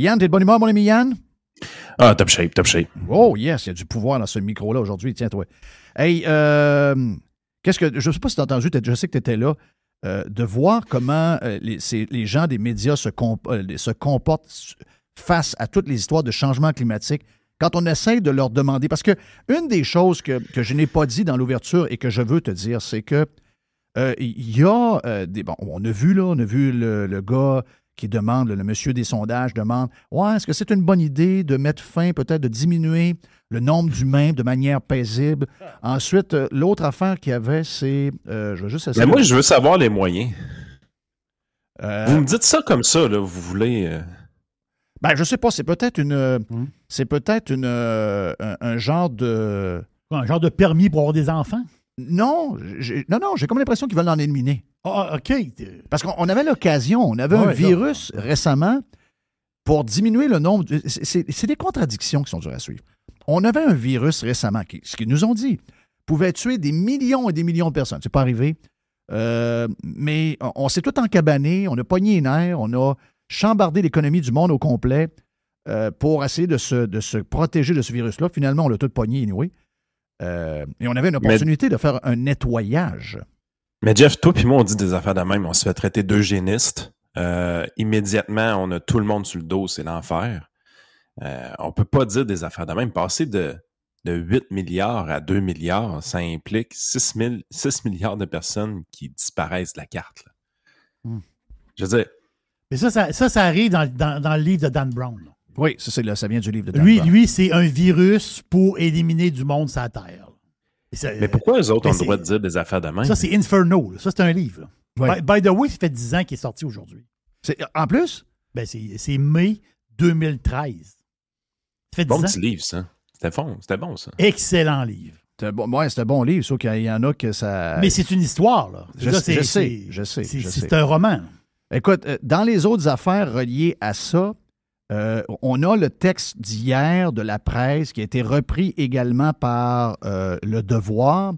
Yann, t'es de bonne humeur, mon ami Yann? Ah, top shape, top shape. Oh, yes, il y a du pouvoir dans ce micro-là aujourd'hui. Tiens, toi. Hey, qu'est-ce que. Je ne sais pas si tu as entendu, je sais que tu étais là, de voir comment les gens des médias se comportent face à toutes les histoires de changement climatique. Quand on essaie de leur demander. Parce que une des choses que je n'ai pas dit dans l'ouverture et que je veux te dire, c'est que il y a des. Bon, on a vu le gars qui demande, le monsieur des sondages demande ouais, est-ce que c'est une bonne idée de mettre fin, peut-être de diminuer le nombre d'humains de manière paisible? Ensuite, l'autre affaire qu'il y avait, c'est. Je vais juste essayer. Mais moi, je veux savoir les moyens. Vous me dites ça comme ça, là, vous voulez. Ben, je sais pas, c'est peut-être un genre de. Un genre de permis pour avoir des enfants? Non, j'ai comme l'impression qu'ils veulent en éliminer. Ah, OK. Parce qu'on avait l'occasion, on avait un virus récemment pour diminuer le nombre. C'est des contradictions qui sont dures à suivre. On avait un virus récemment, ce qu'ils nous ont dit, pouvait tuer des millions et des millions de personnes. C'est pas arrivé. Mais on s'est tout encabané, on a pogné les nerfs, on a chambardé l'économie du monde au complet pour essayer de se protéger de ce virus-là. Finalement, on l'a tout pogné anyway. Et on avait une opportunité de faire un nettoyage. Mais Jeff, toi puis moi, on dit des affaires de même. On se fait traiter d'eugénistes. Immédiatement, on a tout le monde sur le dos, c'est l'enfer. On peut pas dire des affaires de même. Passer de 8 milliards à 2 milliards, ça implique 6 milliards de personnes qui disparaissent de la carte. Là. Je veux dire... Mais ça arrive dans le livre de Dan Brown. Là. Oui, ça vient du livre de Dan Brown. Lui, c'est un virus pour éliminer du monde sur la Terre. Mais pourquoi eux autres ont le droit de dire des affaires de même? Ça, c'est Inferno. Là. Ça, c'est un livre. Ouais. By the way, ça fait 10 ans qu'il est sorti aujourd'hui. En plus? Ben, c'est mai 2013. Ça fait 10 bon ans. Petit livre, ça. C'était bon, ça. Excellent livre. C'est un bon livre, sauf qu'il y en a que ça... Mais c'est une histoire, là. Je sais. C'est un roman. Écoute, dans les autres affaires reliées à ça, on a le texte d'hier de la presse qui a été repris également par Le Devoir.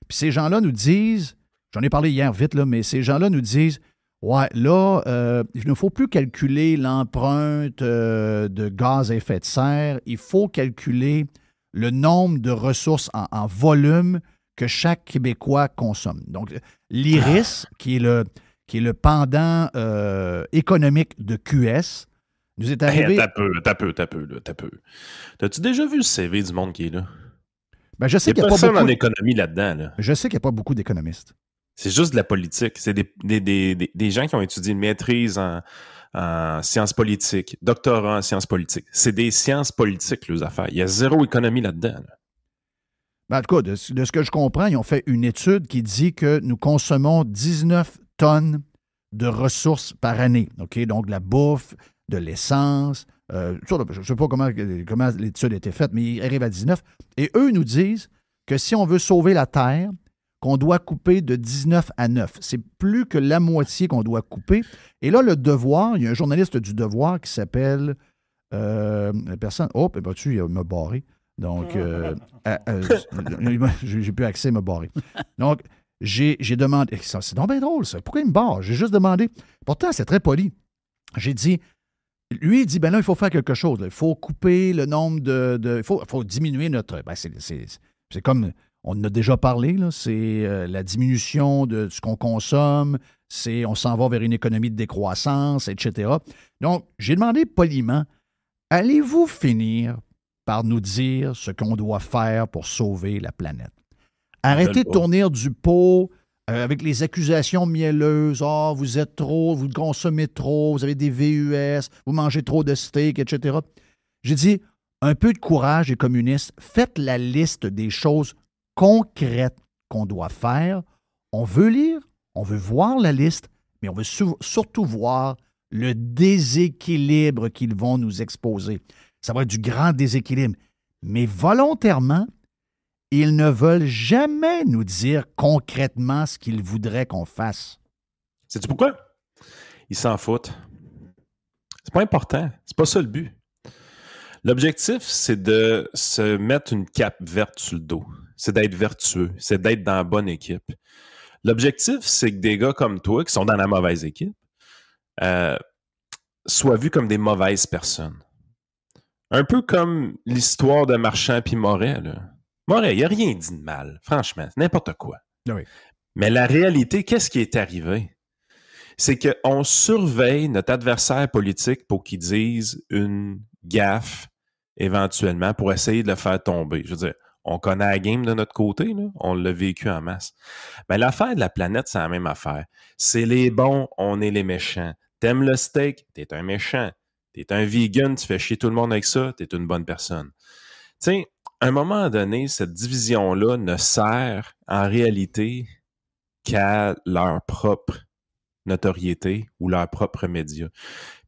Puis ces gens-là nous disent, j'en ai parlé hier vite, là, mais ces gens-là nous disent, ouais, là, il ne faut plus calculer l'empreinte de gaz à effet de serre, il faut calculer le nombre de ressources en volume que chaque Québécois consomme. Donc, l'IRIS, qui est le pendant économique de QS, nous est arrivé... T'as peu. T'as-tu déjà vu le CV du monde qui est là? Ben, je sais qu'il n'y a pas beaucoup en économie là-dedans. Là. Je sais qu'il n'y a pas beaucoup d'économistes. C'est juste de la politique. C'est des gens qui ont étudié une maîtrise en sciences politiques, doctorat en sciences politiques. C'est des sciences politiques, les affaires. Il y a zéro économie là-dedans. Là. Ben, en tout cas, de ce que je comprends, ils ont fait une étude qui dit que nous consommons 19 tonnes de ressources par année. OK? Donc, de la bouffe, de l'essence. Je ne sais pas comment l'étude a été faite, mais il arrive à 19. Et eux nous disent que si on veut sauver la Terre, qu'on doit couper de 19 à 9. C'est plus que la moitié qu'on doit couper. Et là, Le Devoir, il y a un journaliste du Devoir qui s'appelle... personne... Oh, ben, il m'a barré. Donc, j'ai plus accès, il m'a barré. Donc, j'ai demandé... C'est donc bien drôle, ça. Pourquoi il me barre? J'ai juste demandé... Pourtant, c'est très poli. J'ai dit... Lui, il dit, ben là, il faut faire quelque chose. Là. Il faut couper le nombre il faut diminuer notre... Ben, c'est comme... On en a déjà parlé, là. C'est la diminution de ce qu'on consomme. On s'en va vers une économie de décroissance, etc. Donc, j'ai demandé poliment, allez-vous finir par nous dire ce qu'on doit faire pour sauver la planète? Arrêtez de tourner du pot avec les accusations mielleuses. « Ah, vous êtes trop, vous consommez trop, vous avez des VUS, vous mangez trop de steak, etc. » J'ai dit, un peu de courage, les communistes, faites la liste des choses concrètes qu'on doit faire. On veut lire, on veut voir la liste, mais on veut surtout voir le déséquilibre qu'ils vont nous exposer. Ça va être du grand déséquilibre. Mais volontairement, ils ne veulent jamais nous dire concrètement ce qu'ils voudraient qu'on fasse. Sais-tu pourquoi? Ils s'en foutent. C'est pas important. C'est pas ça le but. L'objectif, c'est de se mettre une cape verte sur le dos. C'est d'être vertueux. C'est d'être dans la bonne équipe. L'objectif, c'est que des gars comme toi, qui sont dans la mauvaise équipe, soient vus comme des mauvaises personnes. Un peu comme l'histoire de Marchand puis Moret. Là. Moret, il n'a rien dit de mal, franchement, n'importe quoi. Oui. Mais la réalité, qu'est-ce qui est arrivé? C'est qu'on surveille notre adversaire politique pour qu'il dise une gaffe éventuellement pour essayer de le faire tomber. Je veux dire, on connaît la game de notre côté, là, on l'a vécu en masse. Mais l'affaire de la planète, c'est la même affaire. C'est les bons, on est les méchants. T'aimes le steak, t'es un méchant. T'es un vegan, tu fais chier tout le monde avec ça, t'es une bonne personne. Tu sais, à un moment donné, cette division-là ne sert en réalité qu'à leur propre notoriété ou leurs propres médias.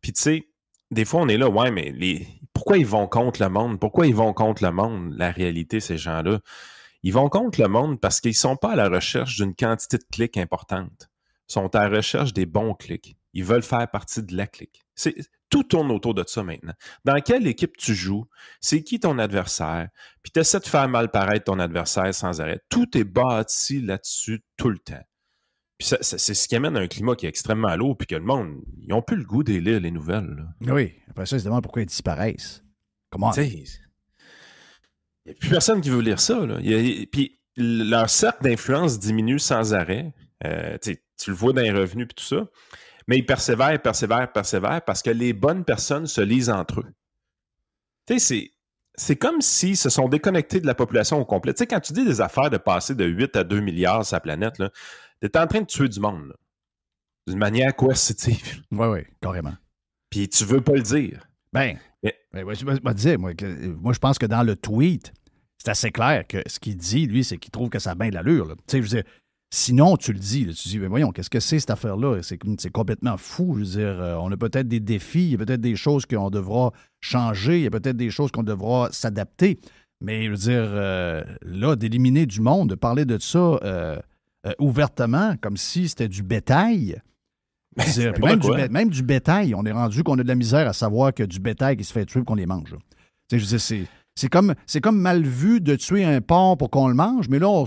Puis tu sais, des fois on est là, ouais, mais pourquoi ils vont contre le monde? Pourquoi ils vont contre le monde? La réalité, ces gens-là, ils vont contre le monde parce qu'ils sont pas à la recherche d'une quantité de clics importante. Ils sont à la recherche des bons clics. Ils veulent faire partie de la clique. Tout tourne autour de ça maintenant. Dans quelle équipe tu joues? C'est qui ton adversaire? Puis tu essaies de faire mal paraître ton adversaire sans arrêt. Tout est bâti là-dessus tout le temps. Puis c'est ce qui amène à un climat qui est extrêmement lourd, puis que le monde, ils n'ont plus le goût de lire les nouvelles. Là. Oui. Après ça, ils se demandent pourquoi ils disparaissent. Comment? Il n'y a plus personne qui veut lire ça. Là. Puis leur cercle d'influence diminue sans arrêt. Tu le vois dans les revenus et tout ça. Mais ils persévèrent parce que les bonnes personnes se lisent entre eux. Tu sais, c'est comme s'ils se sont déconnectés de la population au complet. Tu sais, quand tu dis des affaires de passer de 8 à 2 milliards sur la planète, là, t'es en train de tuer du monde, là, d'une manière coercitive. Oui, carrément. Puis tu veux pas le dire. Je vais dire, moi, je pense que dans le tweet, c'est assez clair que ce qu'il dit, lui, c'est qu'il trouve que ça a bien de l'allure. Tu sais, je veux dire, sinon, tu le dis, là, tu dis, mais voyons, qu'est-ce que c'est cette affaire-là? C'est complètement fou. Je veux dire, on a peut-être des défis, il y a peut-être des choses qu'on devra changer, il y a peut-être des choses qu'on devra s'adapter. Mais je veux dire, là, d'éliminer du monde, de parler de ça ouvertement, comme si c'était du bétail. Puis même du bétail, on est rendu qu'on a de la misère à savoir que du bétail qui se fait tuer qu'on les mange. Je veux dire, c'est comme mal vu de tuer un porc pour qu'on le mange, mais là,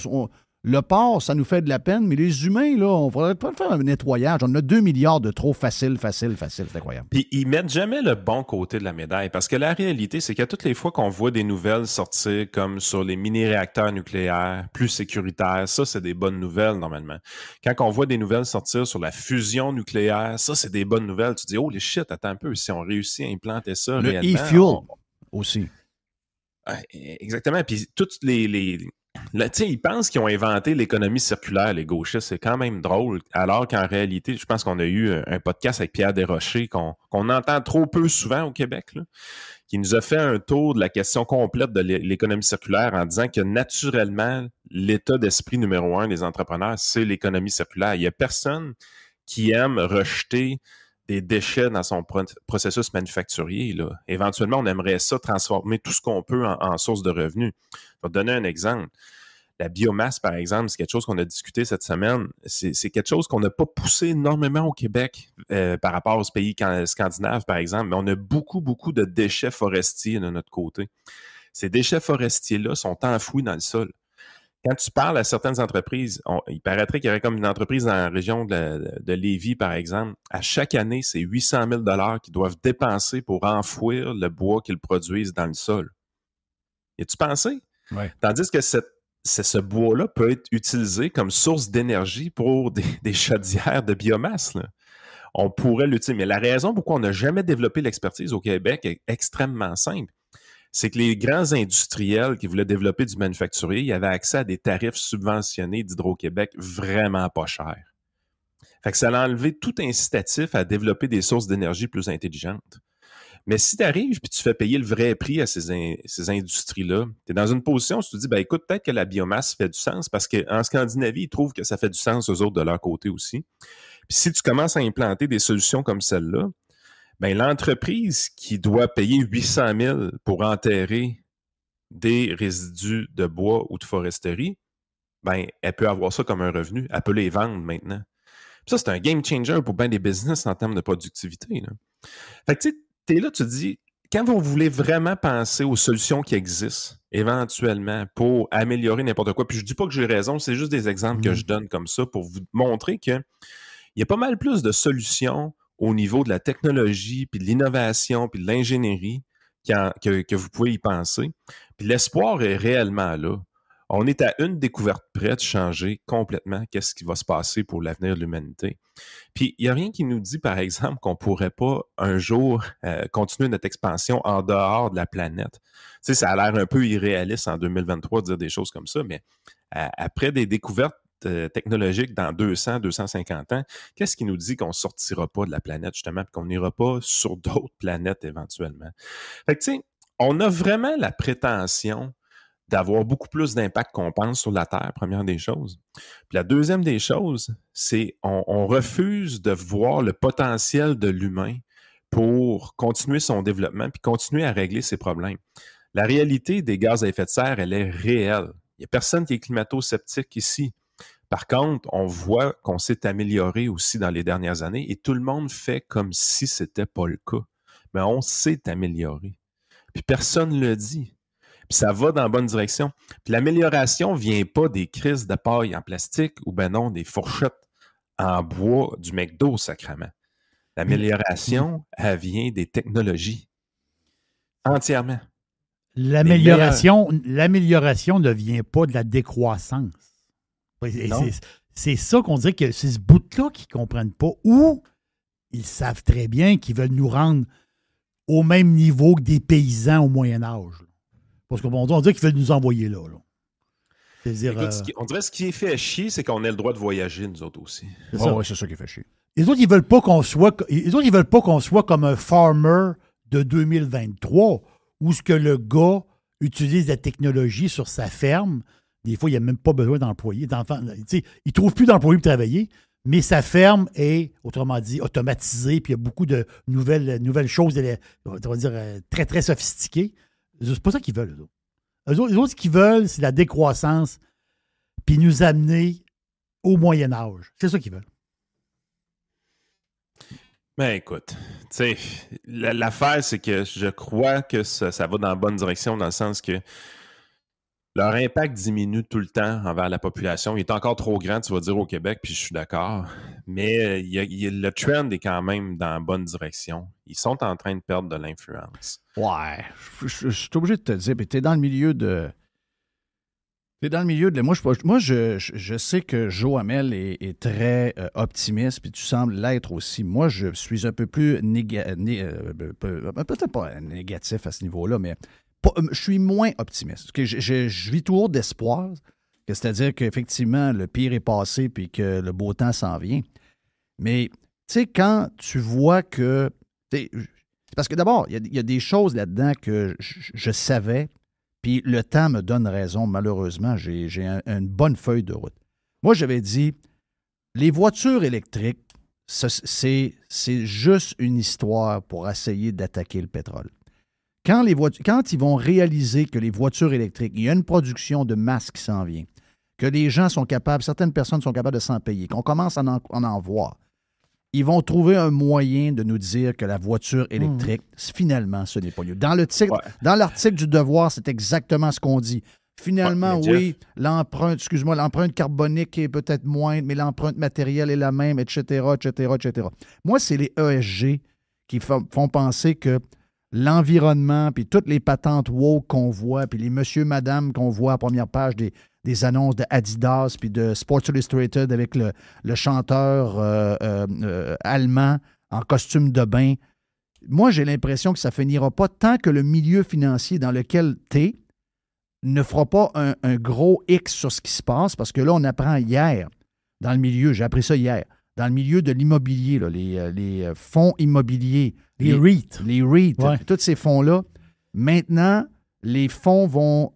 le porc, ça nous fait de la peine, mais les humains, là, on faudrait pas faire un nettoyage. On a 2 milliards de trop facile. C'est incroyable. Puis ils mettent jamais le bon côté de la médaille, parce que la réalité, c'est qu'à toutes les fois qu'on voit des nouvelles sortir comme sur les mini-réacteurs nucléaires plus sécuritaires, ça, c'est des bonnes nouvelles, normalement. Quand on voit des nouvelles sortir sur la fusion nucléaire, ça, c'est des bonnes nouvelles. Tu dis, oh, les shit, attends un peu, si on réussit à implanter ça le réellement... Le e-fuel aussi. Exactement. Puis toutes ils pensent qu'ils ont inventé l'économie circulaire, les gauchistes. C'est quand même drôle. Alors qu'en réalité, je pense qu'on a eu un podcast avec Pierre Desrochers qu'on entend trop peu souvent au Québec, là, qui nous a fait un tour de la question complète de l'économie circulaire en disant que naturellement, l'état d'esprit numéro 1 des entrepreneurs, c'est l'économie circulaire. Il n'y a personne qui aime rejeter des déchets dans son processus manufacturier. Là. Éventuellement, on aimerait ça transformer tout ce qu'on peut en source de revenus. Je vais te donner un exemple. La biomasse, par exemple, c'est quelque chose qu'on a discuté cette semaine. C'est quelque chose qu'on n'a pas poussé énormément au Québec par rapport aux pays scandinaves, par exemple, mais on a beaucoup, beaucoup de déchets forestiers de notre côté. Ces déchets forestiers-là sont enfouis dans le sol. Quand tu parles à certaines entreprises, il paraîtrait qu'il y aurait comme une entreprise dans la région de Lévis, par exemple. À chaque année, c'est 800 000 $ qu'ils doivent dépenser pour enfouir le bois qu'ils produisent dans le sol. Y a-tu pensé? Ouais. Tandis que ce bois-là peut être utilisé comme source d'énergie pour des chaudières de biomasse. Là. On pourrait l'utiliser. Mais la raison pourquoi on n'a jamais développé l'expertise au Québec est extrêmement simple. C'est que les grands industriels qui voulaient développer du manufacturier, ils avaient accès à des tarifs subventionnés d'Hydro-Québec vraiment pas chers. Fait que ça a enlevé tout incitatif à développer des sources d'énergie plus intelligentes. Mais si tu arrives et tu fais payer le vrai prix à ces industries-là, tu es dans une position où tu te dis, ben écoute, peut-être que la biomasse fait du sens parce qu'en Scandinavie, ils trouvent que ça fait du sens aux autres de leur côté aussi. Puis si tu commences à implanter des solutions comme celle-là, ben l'entreprise qui doit payer 800 000 pour enterrer des résidus de bois ou de foresterie, ben elle peut avoir ça comme un revenu. Elle peut les vendre maintenant. Puis ça, c'est un game changer pour bien des business en termes de productivité. Là. Fait que tu sais, t'es là, tu te dis, quand vous voulez vraiment penser aux solutions qui existent, éventuellement, pour améliorer n'importe quoi, puis je dis pas que j'ai raison, c'est juste des exemples que je donne comme ça pour vous montrer qu'il y a pas mal plus de solutions au niveau de la technologie, puis de l'innovation, puis de l'ingénierie que vous pouvez y penser. Puis l'espoir est réellement là. On est à une découverte près de changer complètement qu'est-ce qui va se passer pour l'avenir de l'humanité. Puis, il n'y a rien qui nous dit, par exemple, qu'on ne pourrait pas un jour continuer notre expansion en dehors de la planète. Tu sais, ça a l'air un peu irréaliste en 2023 de dire des choses comme ça, mais après des découvertes technologiques dans 200, 250 ans, qu'est-ce qui nous dit qu'on ne sortira pas de la planète, justement, et qu'on n'ira pas sur d'autres planètes éventuellement? Fait que, tu sais, on a vraiment la prétention d'avoir beaucoup plus d'impact qu'on pense sur la Terre, première des choses. Puis la deuxième des choses, c'est on refuse de voir le potentiel de l'humain pour continuer son développement puis continuer à régler ses problèmes. La réalité des gaz à effet de serre, elle est réelle. Il n'y a personne qui est climato-sceptique ici. Par contre, on voit qu'on s'est amélioré aussi dans les dernières années et tout le monde fait comme si ce n'était pas le cas. Mais on s'est amélioré. Puis personne ne le dit. Puis ça va dans la bonne direction. Puis l'amélioration ne vient pas des crises de paille en plastique ou ben non, des fourchettes en bois du McDo, sacrément. L'amélioration, elle vient des technologies. Entièrement. L'amélioration ne vient pas de la décroissance. C'est ça qu'on dirait que c'est ce bout-là qu'ils ne comprennent pas. Ou ils savent très bien qu'ils veulent nous rendre au même niveau que des paysans au Moyen Âge. Parce qu'on dirait qu'ils veulent nous envoyer là. C'est-à-dire, écoute, on dirait que ce qui est fait chier, c'est qu'on ait le droit de voyager, nous autres aussi. Oui, c'est ça qui fait chier. Les autres, ils veulent pas qu'on soit comme un farmer de 2023 où ce que le gars utilise la technologie sur sa ferme. Des fois, il n'a même pas besoin d'employés. Il ne trouve plus d'employés pour travailler, mais sa ferme est, autrement dit, automatisée, puis il y a beaucoup de nouvelles choses, on va dire, très, très sophistiquées. C'est pas ça qu'ils veulent, eux autres. Les autres, ce qu'ils veulent, c'est la décroissance, puis nous amener au Moyen Âge. C'est ça qu'ils veulent. Ben écoute, tu sais, l'affaire, c'est que je crois que ça va dans la bonne direction, dans le sens que leur impact diminue tout le temps envers la population. Il est encore trop grand, tu vas dire, au Québec, puis je suis d'accord. Mais le trend est quand même dans la bonne direction. Ils sont en train de perdre de l'influence. Ouais, je suis obligé de te dire, puis t'es dans le milieu de... Moi, je sais que Joe Hamel est très optimiste, puis tu sembles l'être aussi. Moi, je suis un peu plus peut-être pas négatif à ce niveau-là, mais je suis moins optimiste. Je vis toujours d'espoir, c'est-à-dire qu'effectivement, le pire est passé puis que le beau temps s'en vient. Mais, tu sais, quand tu vois que... Parce que d'abord, il y a des choses là-dedans que je savais, puis le temps me donne raison, malheureusement. J'ai une bonne feuille de route. Moi, j'avais dit, les voitures électriques, c'est juste une histoire pour essayer d'attaquer le pétrole. Quand ils vont réaliser que les voitures électriques, il y a une production de masse qui s'en vient, que les gens sont capables, certaines personnes sont capables de s'en payer, qu'on commence à en voir, ils vont trouver un moyen de nous dire que la voiture électrique, finalement, ce n'est pas mieux. Dans l'article du Devoir, c'est exactement ce qu'on dit. Finalement, oui, l'empreinte carbonique est peut-être moindre, mais l'empreinte matérielle est la même, etc., etc., etc. Moi, c'est les ESG qui font penser que l'environnement, puis toutes les patentes woke qu'on voit, puis les monsieur, madame qu'on voit à première page des annonces de Adidas, puis de Sports Illustrated avec le chanteur allemand en costume de bain. Moi, j'ai l'impression que ça ne finira pas tant que le milieu financier dans lequel tu es ne fera pas un gros X sur ce qui se passe, parce que là, on apprend hier, dans le milieu, j'ai appris ça hier, dans le milieu de l'immobilier, là, les fonds immobiliers, les REIT. Les REIT, tous ces fonds-là, maintenant, les fonds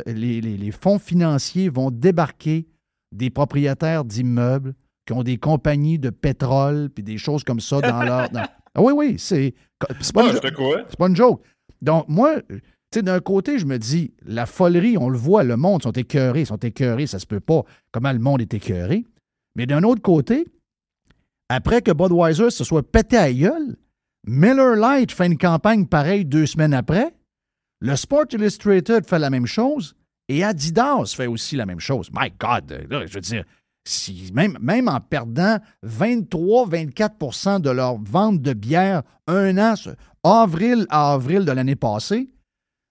les fonds financiers vont débarquer des propriétaires d'immeubles qui ont des compagnies de pétrole puis des choses comme ça dans leur... Ah oui, c'est pas une joke. Donc, moi, tu sais, d'un côté, je me dis, la folerie, on le voit, le monde sont écœurés, ça se peut pas. Comment le monde est écœuré? Mais d'un autre côté, après que Budweiser se soit pété à la gueule, Miller Lite fait une campagne pareille 2 semaines après, le Sport Illustrated fait la même chose et Adidas fait aussi la même chose. My God, là, je veux dire, Même en perdant 23-24 de leur vente de bière un an, avril à avril de l'année passée,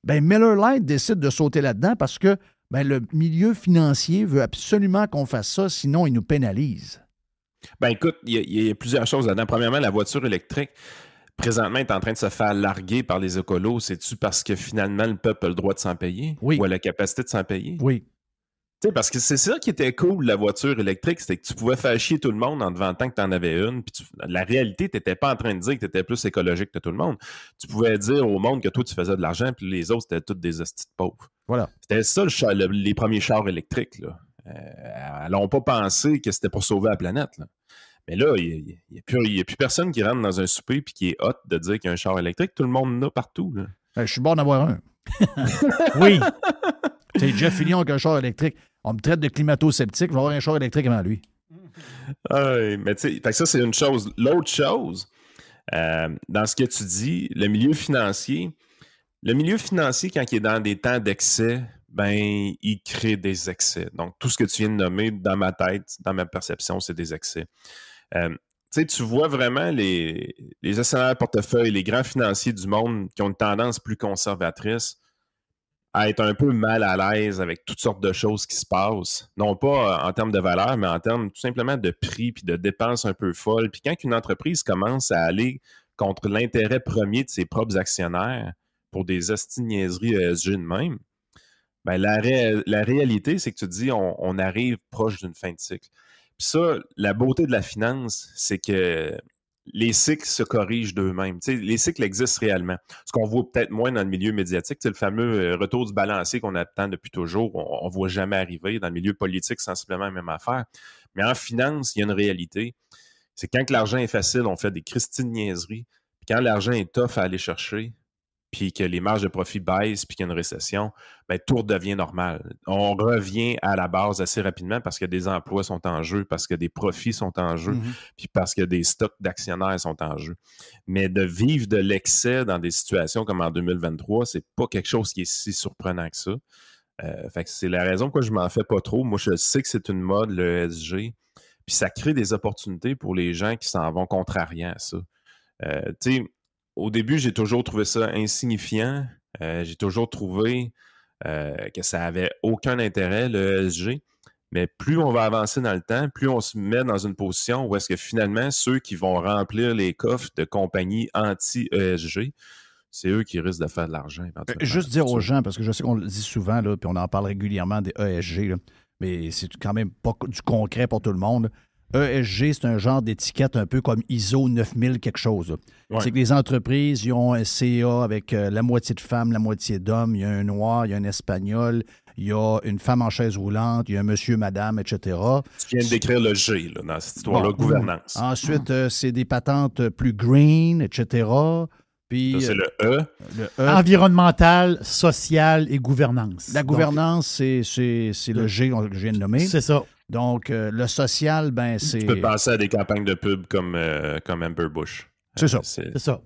ben Miller Lite décide de sauter là-dedans parce que ben, le milieu financier veut absolument qu'on fasse ça, sinon il nous pénalise. Ben écoute, il y a plusieurs choses là-dedans. Premièrement, la voiture électrique, présentement, est en train de se faire larguer par les écolos. C'est-tu parce que finalement, le peuple a le droit de s'en payer? Oui. Ou a la capacité de s'en payer? Oui. Tu sais, parce que c'est ça qui était cool, la voiture électrique, c'était que tu pouvais faire chier tout le monde en te vantant que tu en avais une. Puis la réalité, tu n'étais pas en train de dire que tu étais plus écologique que tout le monde. Tu pouvais dire au monde que toi, tu faisais de l'argent, puis les autres, c'était tous des hosties de pauvres. Voilà. C'était ça, les premiers chars électriques. Là. Elles n'ont pas pensé que c'était pour sauver la planète. Là. Mais là, il n'y a plus personne qui rentre dans un souper et qui est hot de dire qu'il y a un char électrique. Tout le monde en a partout. Là. Je suis bon d'avoir un. Oui. Tu sais, Jeff Fillion avec un char électrique. On me traite de climato-sceptique, je vais avoir un char électrique avant lui. Mais tu sais, ça, c'est une chose. L'autre chose, dans ce que tu dis, le milieu financier, quand il est dans des temps d'excès, ben, il crée des excès. Donc, tout ce que tu viens de nommer, dans ma tête, dans ma perception, c'est des excès. Tu vois vraiment les gestionnaires de portefeuille, les grands financiers du monde qui ont une tendance plus conservatrice à être un peu mal à l'aise avec toutes sortes de choses qui se passent. Non pas en termes de valeur, mais en termes tout simplement de prix puis de dépenses un peu folles. Puis quand une entreprise commence à aller contre l'intérêt premier de ses propres actionnaires pour des asti-niaiseries ESG de même, ben la réalité, c'est que tu te dis on arrive proche d'une fin de cycle. Puis ça, la beauté de la finance, c'est que les cycles se corrigent d'eux-mêmes. Tu sais, les cycles existent réellement. Ce qu'on voit peut-être moins dans le milieu médiatique, c'est le fameux retour du balancier qu'on attend depuis toujours, on ne voit jamais arriver. Dans le milieu politique, sensiblement la même affaire. Mais en finance, il y a une réalité. C'est quand que l'argent est facile, on fait des christines niaiseries. Puis quand l'argent est tough à aller chercher, puis que les marges de profit baissent, puis qu'il y a une récession, ben, tout redevient normal. On revient à la base assez rapidement parce que des emplois sont en jeu, parce que des profits sont en jeu, puis parce que des stocks d'actionnaires sont en jeu. Mais de vivre de l'excès dans des situations comme en 2023, c'est pas quelque chose qui est si surprenant que ça. Fait que c'est la raison pourquoi je m'en fais pas trop. Moi, je sais que c'est une mode, le ESG, puis ça crée des opportunités pour les gens qui s'en vont contrariant à ça. Tu sais, au début, j'ai toujours trouvé ça insignifiant. J'ai toujours trouvé que ça n'avait aucun intérêt, le ESG. Mais plus on va avancer dans le temps, plus on se met dans une position où est-ce que finalement, ceux qui vont remplir les coffres de compagnies anti-ESG, c'est eux qui risquent de faire de l'argent. Juste dire aux gens, parce que je sais qu'on le dit souvent, là, puis on en parle régulièrement des ESG, là, mais c'est quand même pas du concret pour tout le monde. ESG, c'est un genre d'étiquette un peu comme ISO 9000 quelque chose. Ouais. C'est que les entreprises, ils ont un CA avec la moitié de femmes, la moitié d'hommes. Il y a un noir, il y a un espagnol, il y a une femme en chaise roulante, il y a un monsieur, madame, etc. Tu viens de décrire le G là, dans cette histoire-là, gouvernance. Ensuite, c'est des patentes plus green, etc. Puis, ça, c'est le E. Environnemental, social et gouvernance. La gouvernance, c'est le G que je viens de nommer. C'est ça. Donc, le social, ben c'est... Tu peux penser à des campagnes de pub comme Amber Bush. C'est ça. C'est ça.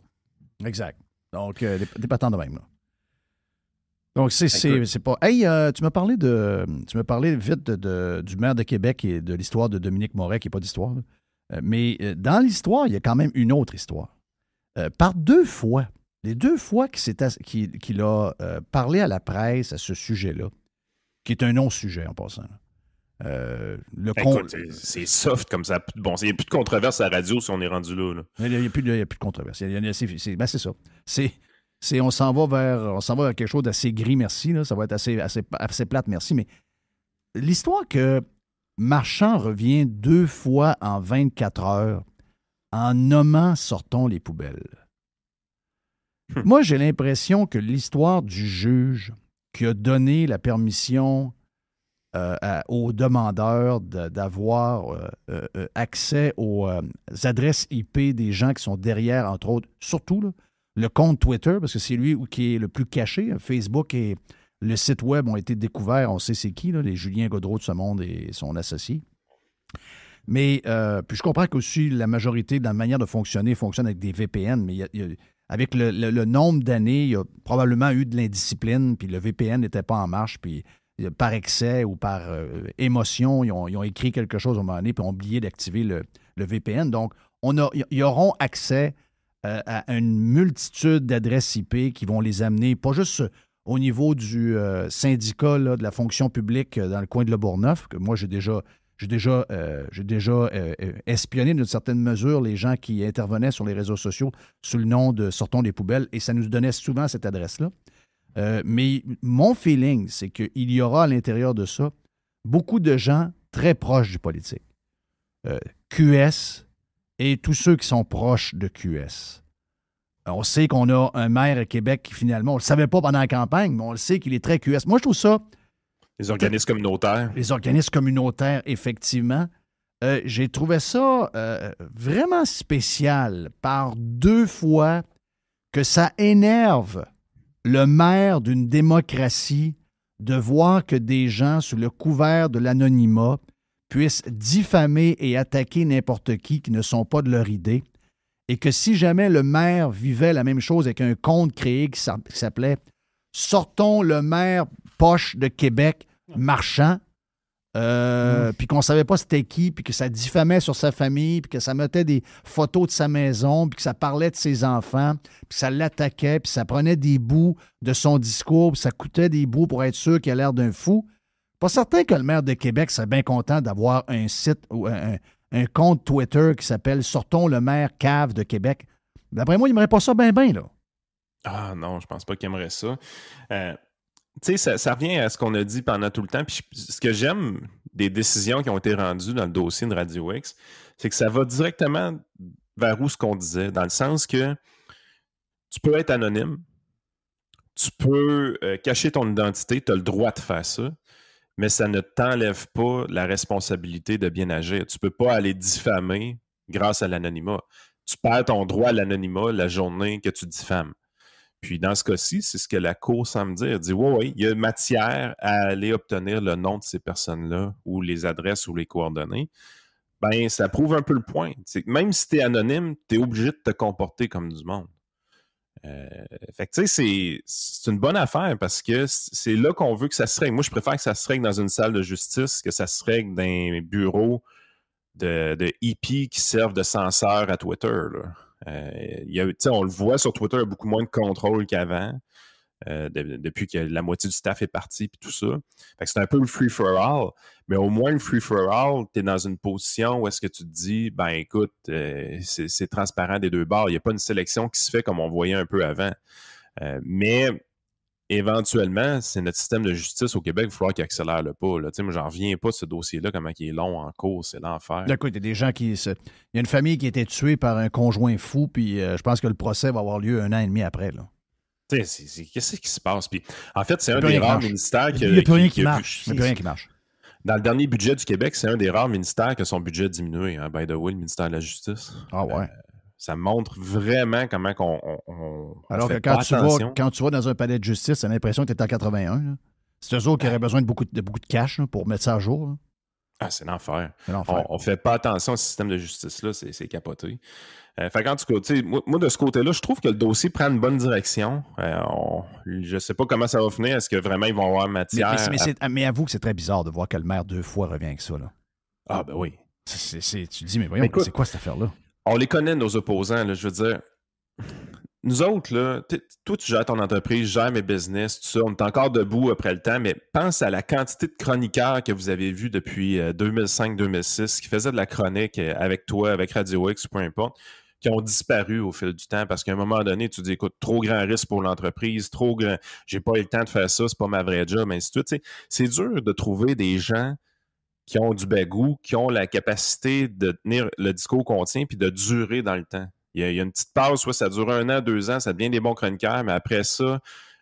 Exact. Donc, des patents de même, là. Donc, c'est pas... Hey, tu m'as parlé vite du maire de Québec et de l'histoire de Dominique Moret, qui n'est pas d'histoire. Mais dans l'histoire, il y a quand même une autre histoire. Par les deux fois qu'il a parlé à la presse à ce sujet-là, qui est un non-sujet en passant, Écoute, c'est soft comme ça. Bon, il n'y a plus de controverse à la radio si on est rendu là. Il n'y a plus de controverse. C'est ça. On s'en va vers quelque chose d'assez gris, merci. Là. Ça va être assez plate, merci. Mais l'histoire que Marchand revient 2 fois en 24 heures en nommant sortons les poubelles. Moi, j'ai l'impression que l'histoire du juge qui a donné la permission aux demandeurs d'avoir accès aux adresses IP des gens qui sont derrière, entre autres, surtout là, le compte Twitter, parce que c'est lui qui est le plus caché. Facebook et le site web ont été découverts, on sait c'est qui, là, les Julien Gaudreau de ce monde et son associé. Mais puis je comprends qu'aussi la majorité de la manière de fonctionne avec des VPN, mais avec le nombre d'années, il y a probablement eu de l'indiscipline, puis le VPN n'était pas en marche, puis par excès ou par émotion, ils ont écrit quelque chose à un moment donné puis ont oublié d'activer le VPN. Donc, ils auront accès à une multitude d'adresses IP qui vont les amener, pas juste au niveau du syndicat là, de la fonction publique dans le coin de Le Bourgneuf, que moi, j'ai déjà espionné d'une certaine mesure les gens qui intervenaient sur les réseaux sociaux sous le nom de Sortons des poubelles, et ça nous donnait souvent cette adresse-là. Mais mon feeling, c'est qu'il y aura à l'intérieur de ça beaucoup de gens très proches du politique. QS et tous ceux qui sont proches de QS. On sait qu'on a un maire à Québec qui, finalement, on ne le savait pas pendant la campagne, mais on le sait qu'il est très QS. Moi, je trouve ça... Les organismes communautaires. Les organismes communautaires, effectivement. J'ai trouvé ça vraiment spécial par 2 fois que ça énerve le maire d'une démocratie de voir que des gens, sous le couvert de l'anonymat, puissent diffamer et attaquer n'importe qui ne sont pas de leur idée. Et que si jamais le maire vivait la même chose avec un compte créé qui s'appelait « Sortons le maire poche de Québec marchand », puis qu'on ne savait pas c'était qui, puis que ça diffamait sur sa famille, puis que ça mettait des photos de sa maison, puis que ça parlait de ses enfants, puis ça l'attaquait, puis ça prenait des bouts de son discours, puis ça coûtait des bouts pour être sûr qu'il a l'air d'un fou. Pas certain que le maire de Québec serait bien content d'avoir un site ou un compte Twitter qui s'appelle « Sortons le maire cave de Québec ». D'après moi, il n'aimerait pas ça bien, là. Ah non, je pense pas qu'il aimerait ça. Tu sais, ça revient à ce qu'on a dit pendant tout le temps. Puis ce que j'aime des décisions qui ont été rendues dans le dossier de Radio X, c'est que ça va directement vers où ce qu'on disait, dans le sens que tu peux être anonyme, tu peux cacher ton identité, tu as le droit de faire ça, mais ça ne t'enlève pas la responsabilité de bien agir. Tu ne peux pas aller diffamer grâce à l'anonymat. Tu perds ton droit à l'anonymat la journée que tu diffames. Puis dans ce cas-ci, c'est ce que la Cour semble dire. Elle dit oui, il y a matière à aller obtenir le nom de ces personnes-là ou les adresses ou les coordonnées. Ben, ça prouve un peu le point. C'est que même si tu es anonyme, tu es obligé de te comporter comme du monde. Fait que tu sais, c'est une bonne affaire parce que c'est là qu'on veut que ça se règle. Moi, je préfère que ça se règle dans une salle de justice que ça se règle dans un bureau de hippies qui servent de censeur à Twitter, là. On le voit sur Twitter, il y a beaucoup moins de contrôle qu'avant, depuis que la moitié du staff est parti et tout ça. Fait que c'est un peu le free-for-all, mais au moins le free-for-all, tu es dans une position où est-ce que tu te dis, ben écoute, c'est transparent des deux bords, il n'y a pas une sélection qui se fait comme on voyait un peu avant. Mais éventuellement, c'est notre système de justice au Québec, il va falloir qu'il accélère le pas. Là. Moi, j'en reviens pas de ce dossier-là, comment il est long en cours, c'est l'enfer. Écoute, il y a des gens qui... Il y a une famille qui a été tuée par un conjoint fou, puis je pense que le procès va avoir lieu 1 an et demi après. Là. Qu'est-ce qui se passe? Puis, en fait, c'est un des rares ministères qui... Il n'y a plus rien qui marche. Il n'y a plus rien qui marche. Dans le dernier budget du Québec, c'est un des rares ministères que son budget a diminué. Hein, by the way, le ministère de la Justice. Ah ouais. Ça montre vraiment comment on alors fait que quand tu vas dans un palais de justice, t'as l'impression que tu es en 81. Là. C'est eux autres qui auraient besoin de beaucoup de cash là, pour mettre ça à jour. Là. Ah, c'est l'enfer. On ne fait pas attention au système de justice-là, c'est capoté. Fait qu'en tout cas, moi, de ce côté-là, je trouve que le dossier prend une bonne direction. Je ne sais pas comment ça va finir. Est-ce que vraiment ils vont avoir matière... Mais avoue que c'est très bizarre de voir que le maire 2 fois revient avec ça. Là. Ah, ben oui. Tu te dis, mais voyons, c'est quoi cette affaire-là? On les connaît, nos opposants. Là, je veux dire, nous autres, là, toi, tu gères ton entreprise, je gère mes business, tout ça. On est encore debout après le temps, mais pense à la quantité de chroniqueurs que vous avez vus depuis 2005-2006 qui faisaient de la chronique avec toi, avec Radio X, peu importe, qui ont disparu au fil du temps parce qu'à un moment donné, tu dis, écoute, trop grand risque pour l'entreprise, trop grand, j'ai pas eu le temps de faire ça, c'est pas ma vraie job, ainsi de suite. C'est dur de trouver des gens qui ont du bagou, qui ont la capacité de tenir le discours qu'on tient puis de durer dans le temps. Il y a une petite pause, soit ça dure 1 an, 2 ans, ça devient des bons chroniqueurs, mais après ça,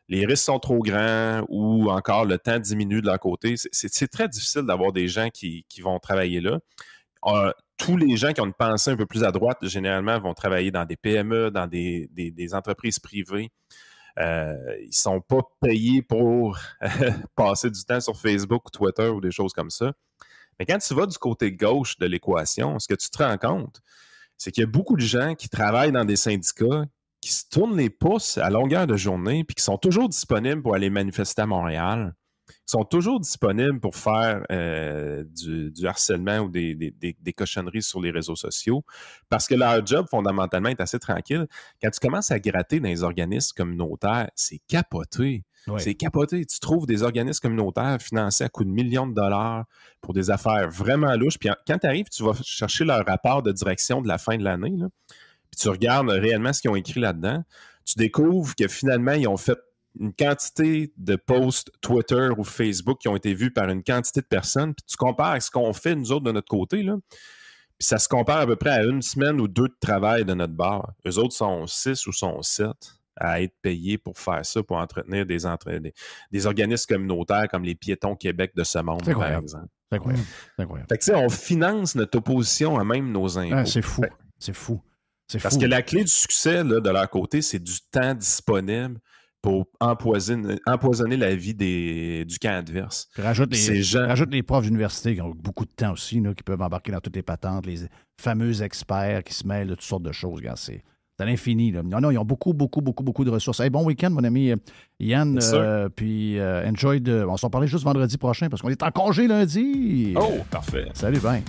les risques sont trop grands ou encore le temps diminue de leur côté. C'est très difficile d'avoir des gens qui vont travailler là. Tous les gens qui ont une pensée un peu plus à droite, généralement, vont travailler dans des PME, dans des entreprises privées. Ils ne sont pas payés pour passer du temps sur Facebook ou Twitter ou des choses comme ça. Mais quand tu vas du côté gauche de l'équation, ce que tu te rends compte, c'est qu'il y a beaucoup de gens qui travaillent dans des syndicats, qui se tournent les pouces à longueur de journée, puis qui sont toujours disponibles pour aller manifester à Montréal, sont toujours disponibles pour faire du harcèlement ou des cochonneries sur les réseaux sociaux parce que leur job, fondamentalement, est assez tranquille. Quand tu commences à gratter dans les organismes communautaires, c'est capoté. Ouais. C'est capoté. Tu trouves des organismes communautaires financés à coups de millions de dollars pour des affaires vraiment louches. Puis quand tu arrives, tu vas chercher leur rapport de direction de la fin de l'année, là, puis tu regardes réellement ce qu'ils ont écrit là-dedans, tu découvres que finalement, ils ont fait une quantité de posts Twitter ou Facebook qui ont été vus par une quantité de personnes, puis tu compares avec ce qu'on fait, nous autres, de notre côté, là, puis ça se compare à peu près à 1 semaine ou 2 de travail de notre bar. Eux autres sont 6 ou sont 7 à être payés pour faire ça, pour entretenir des organismes communautaires comme les Piétons Québec de ce monde, par exemple. C'est incroyable. C'est incroyable. Fait que, tu sais, on finance notre opposition à même nos impôts. Ah, c'est fou. C'est fou. Parce que la clé du succès, là, de leur côté, c'est du temps disponible pour empoisonner la vie du camp adverse. Puis rajoute les profs d'université qui ont beaucoup de temps aussi, là, qui peuvent embarquer dans toutes les patentes, les fameux experts qui se mêlent de toutes sortes de choses. Regarde, c'est à l'infini. Là. Non, ils ont beaucoup de ressources. Hey, bon week-end, mon ami Yann. Puis enjoy on s'en parlait juste vendredi prochain parce qu'on est en congé lundi. Oh, parfait. Salut, ben.